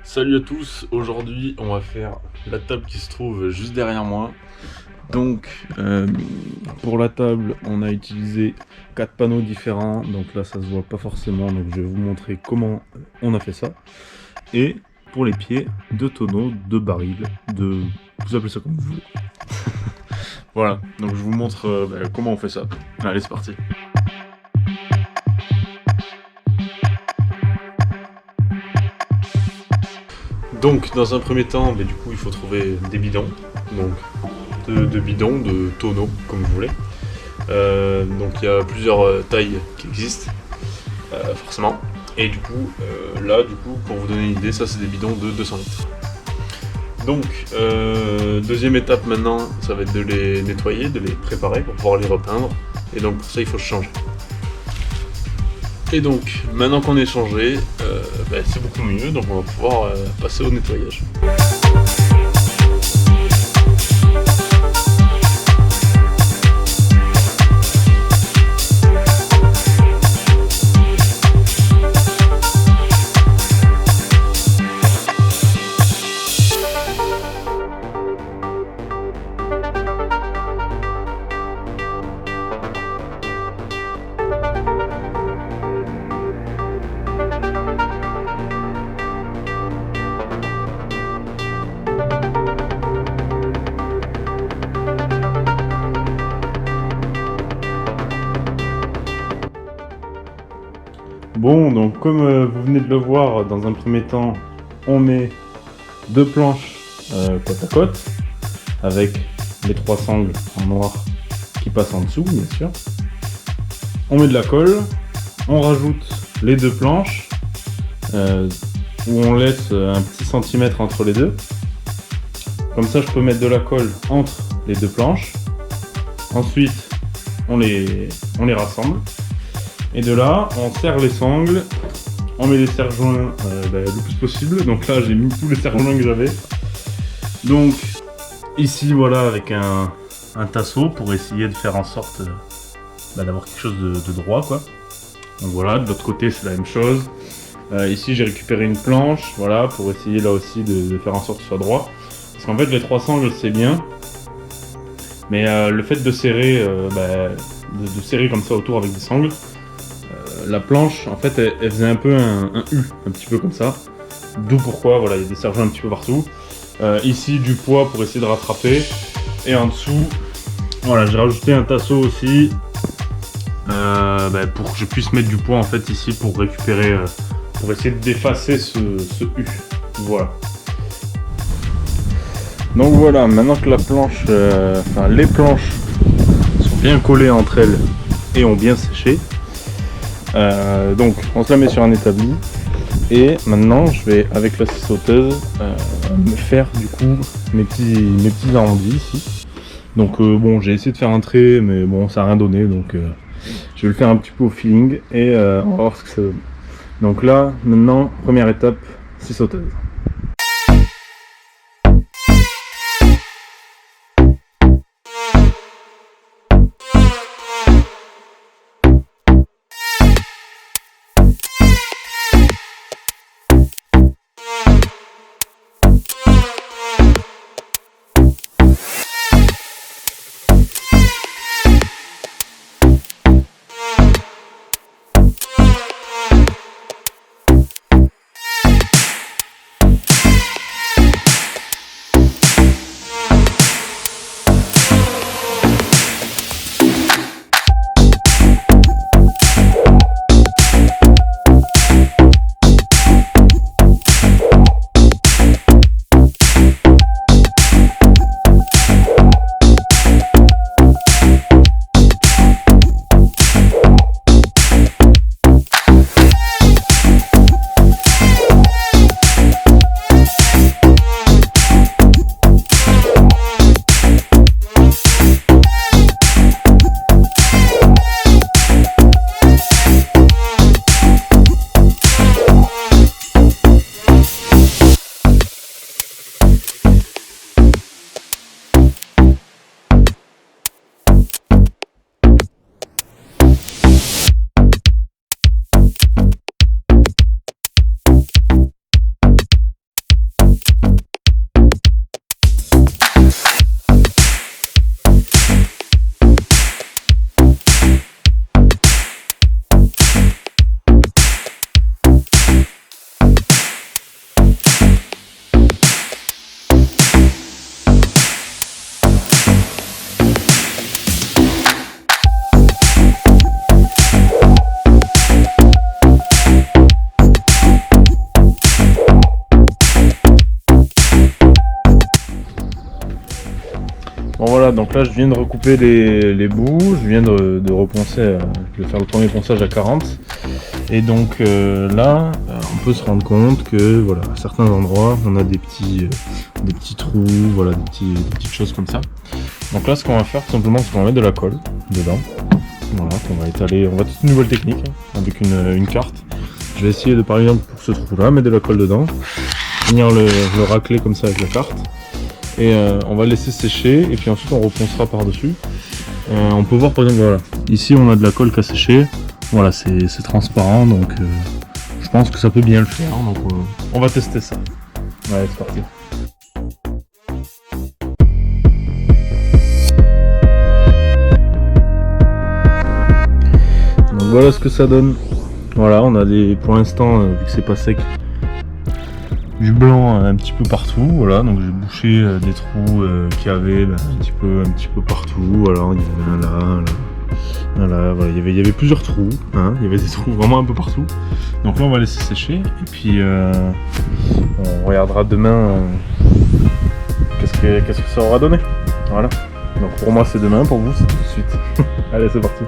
Salut à tous, aujourd'hui on va faire la table qui se trouve juste derrière moi. Donc pour la table on a utilisé 4 panneaux différents, donc là ça se voit pas forcément, donc je vais vous montrer comment on a fait ça. Et pour les pieds, 2 tonneaux, 2 barils, vous appelez ça comme vous voulez. Voilà, donc je vous montre comment on fait ça. Allez, c'est parti. Donc dans un premier temps, du coup il faut trouver des bidons, donc de bidons, de tonneaux comme vous voulez. Donc il y a plusieurs tailles qui existent, forcément. Et du coup, pour vous donner une idée, ça c'est des bidons de 200 litres. Donc deuxième étape maintenant, ça va être de les nettoyer, de les préparer pour pouvoir les repeindre. Et donc pour ça il faut se changer. Et donc, maintenant qu'on est changé, c'est beaucoup mieux, donc on va pouvoir passer au nettoyage. Bon, donc comme vous venez de le voir, dans un premier temps, on met 2 planches côte à côte, avec les 3 sangles en noir qui passent en dessous, bien sûr. On met de la colle, on rajoute les 2 planches, où on laisse un petit centimètre entre les deux. Comme ça, je peux mettre de la colle entre les 2 planches. Ensuite, on les rassemble. Et de là, on serre les sangles, on met les serre-joints le plus possible. Donc là, j'ai mis tous les serre-joints que j'avais. Donc ici, voilà, avec un tasseau pour essayer de faire en sorte d'avoir quelque chose de droit, quoi. Donc voilà, de l'autre côté, c'est la même chose. Ici, j'ai récupéré une planche, voilà, pour essayer là aussi de faire en sorte que ce soit droit. Parce qu'en fait, les 3 sangles, c'est bien. Mais le fait de serrer, de serrer comme ça autour avec des sangles, la planche, en fait, elle faisait un peu un U, un petit peu comme ça. D'où pourquoi, voilà, il y a des serre-joints un petit peu partout. Ici, du poids pour essayer de rattraper. Et en dessous, voilà, j'ai rajouté un tasseau aussi. Pour que je puisse mettre du poids, en fait, ici, pour récupérer, pour essayer d'effacer ce U. Voilà. Donc voilà, maintenant que la planche, les planches sont bien collées entre elles et ont bien séché. Donc on se la met sur un établi et maintenant je vais avec la scie sauteuse me faire du coup mes petits arrondis ici. Donc bon, j'ai essayé de faire un trait mais bon, ça n'a rien donné, donc je vais le faire un petit peu au feeling et on va voir ce que ça donne. Donc là maintenant, première étape, scie sauteuse. Bon voilà, donc là je viens de recouper les bouts, je viens de reponcer, je vais faire le premier ponçage à 40. Et donc là, on peut se rendre compte que voilà, à certains endroits, on a des petits trous, voilà, des petites choses comme ça. Donc là, ce qu'on va faire tout simplement, c'est qu'on va mettre de la colle dedans. Voilà, on va étaler, on va toute une nouvelle technique hein, avec une carte. Je vais essayer de, par exemple, pour ce trou-là, mettre de la colle dedans, venir le racler comme ça avec la carte. Et on va le laisser sécher et puis ensuite on reponcera par-dessus. On peut voir par exemple, voilà, ici on a de la colle qui a séché. Voilà, c'est transparent donc je pense que ça peut bien le faire. Donc on va tester ça. Ouais, c'est parti. Donc voilà ce que ça donne. Voilà, on a pour l'instant, vu que c'est pas sec, du blanc un petit peu partout, voilà, donc j'ai bouché des trous qu'il y avait un petit peu partout, alors il y en avait un là, voilà, il y avait plusieurs trous, hein, il y avait des trous vraiment un peu partout, donc là on va laisser sécher, et puis on regardera demain qu'est-ce que ça aura donné, voilà, donc pour moi c'est demain, pour vous c'est tout de suite, allez c'est parti.